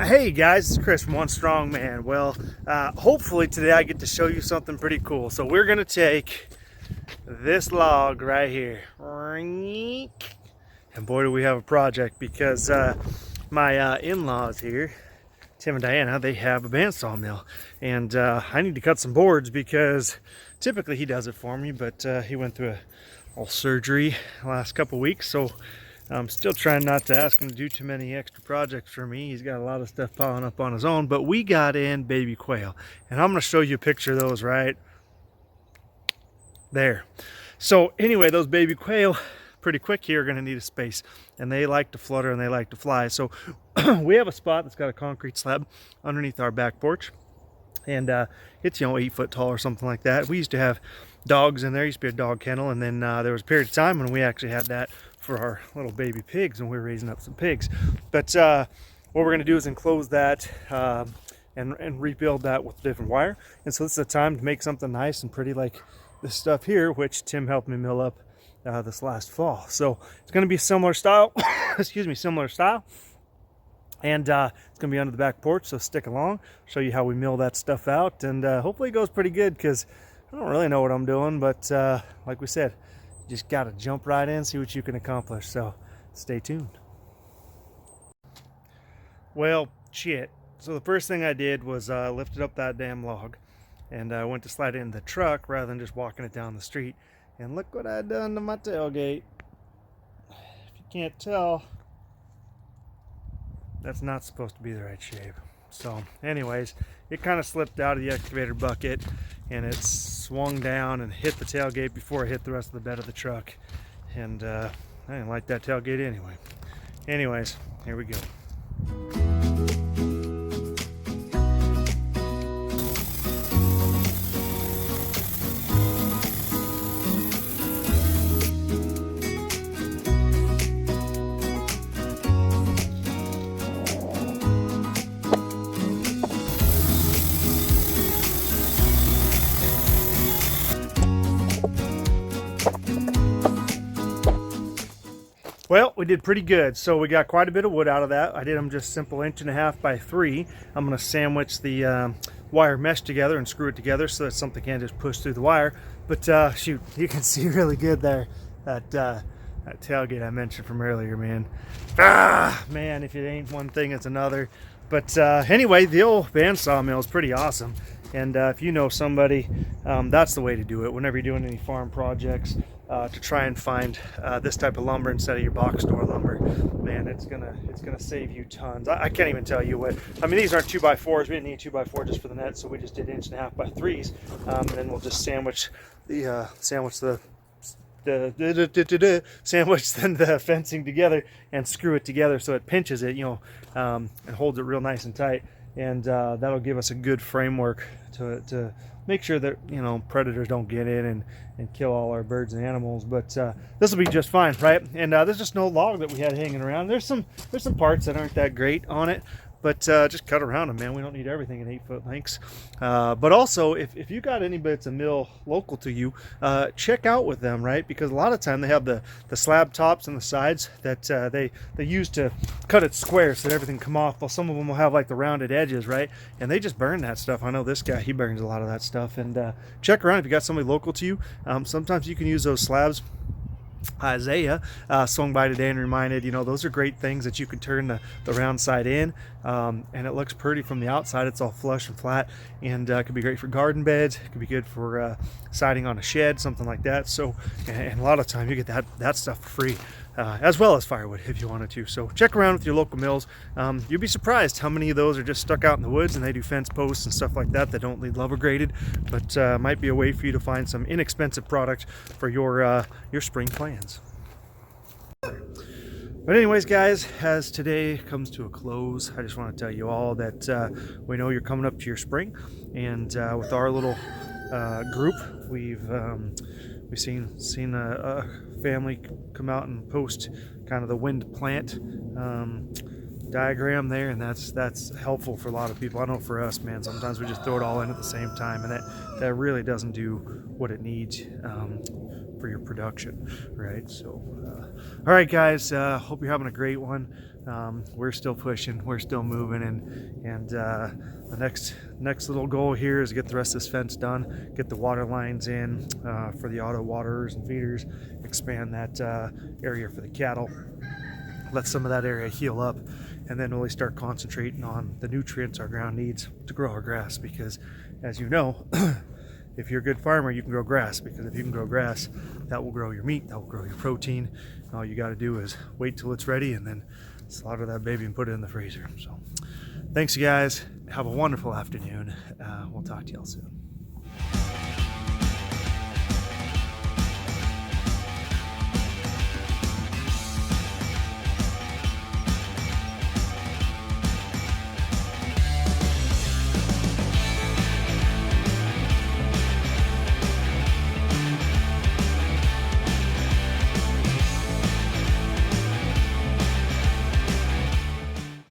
Hey guys, it's Chris from 1StrongHome. Well, hopefully today I get to show you something pretty cool. So we're gonna take this log right here, and boy do we have a project, because my in-laws here, Tim and Diana, they have a bandsaw mill, and I need to cut some boards because typically he does it for me, but he went through a old surgery the last couple weeks, so I'm still trying not to ask him to do too many extra projects for me. He's got a lot of stuff piling up on his own, but we got in baby quail, and I'm going to show you a picture of those right there. So anyway, those baby quail pretty quick here are going to need a space, and they like to flutter and they like to fly. So we have a spot that's got a concrete slab underneath our back porch, and it's 8 foot tall or something like that. We used to have dogs in there. Used to be a dog kennel, and then there was a period of time when we actually had that for our little baby pigs, and we were raising up some pigs. But what we're going to do is enclose that and rebuild that with different wire. And so this is a time to make something nice and pretty like this stuff here, which Tim helped me mill up this last fall. So it's going to be a similar style excuse me, similar style, and it's going to be under the back porch, so stick along, show you how we mill that stuff out, and hopefully it goes pretty good, because I don't really know what I'm doing, but like we said, you just got to jump right in, see what you can accomplish. So stay tuned. Well, shit. So the first thing I did was lifted up that damn log, and I went to slide it in the truck rather than just walking it down the street. And look what I done to my tailgate. If you can't tell, that's not supposed to be the right shape. So anyways, it kind of slipped out of the excavator bucket, and it swung down and hit the tailgate before it hit the rest of the bed of the truck. And I didn't like that tailgate anyway. Anyways, here we go. Well, we did pretty good. So we got quite a bit of wood out of that. I did them just simple 1.5 by 3. I'm going to sandwich the wire mesh together and screw it together so that something can't just push through the wire. But shoot, you can see really good there that tailgate I mentioned from earlier, man. Man, if it ain't one thing, it's another. But anyway, the old bandsaw mill is pretty awesome. And if you know somebody, that's the way to do it whenever you're doing any farm projects, to try and find this type of lumber instead of your box store lumber. Man, it's gonna save you tons. I can't even tell you what. I mean, these aren't 2x4s. We didn't need 2x4 just for the net, so we just did 1.5 by 3s. And then we'll just sandwich the fencing together and screw it together so it pinches it, and holds it real nice and tight. And that'll give us a good framework to make sure that predators don't get in and kill all our birds and animals. But this will be just fine, right? And there's just no log that we had hanging around. There's some parts that aren't that great on it, but just cut around them, man. We don't need everything in 8 foot lengths. But also, if you got anybody that's a mill local to you, check out with them, right? Because a lot of time they have the slab tops and the sides that they use to cut it square so that everything come off. Well, some of them will have like the rounded edges, right? And they just burn that stuff. I know this guy, he burns a lot of that stuff. And check around if you got somebody local to you. Sometimes you can use those slabs. Isaiah swung by today and reminded, those are great things that you could turn the round side in, and it looks pretty from the outside. It's all flush and flat, and it could be great for garden beds. It could be good for siding on a shed, something like that. So, and a lot of time you get that stuff for free, as well as firewood if you wanted to. So check around with your local mills. You'd be surprised how many of those are just stuck out in the woods, and they do fence posts and stuff like that don't need level graded, but might be a way for you to find some inexpensive product for your spring plans. But anyways, guys, as today comes to a close, I just want to tell you all that we know you're coming up to your spring, and with our little group, we've seen a family come out and post kind of the wind plant diagram there, and that's helpful for a lot of people. I know for us, man, sometimes we just throw it all in at the same time, and that really doesn't do what it needs for your production, right? So, all right, guys, hope you're having a great one. We're still pushing, we're still moving, and the next little goal here is to get the rest of this fence done, get the water lines in for the auto waterers and feeders, expand that area for the cattle, let some of that area heal up, and then really start concentrating on the nutrients our ground needs to grow our grass. Because, as you know, if you're a good farmer, you can grow grass, because if you can grow grass, that will grow your meat, that will grow your protein. All you got to do is wait till it's ready and then slaughter that baby and put it in the freezer. So thanks, you guys. Have a wonderful afternoon. We'll talk to y'all soon.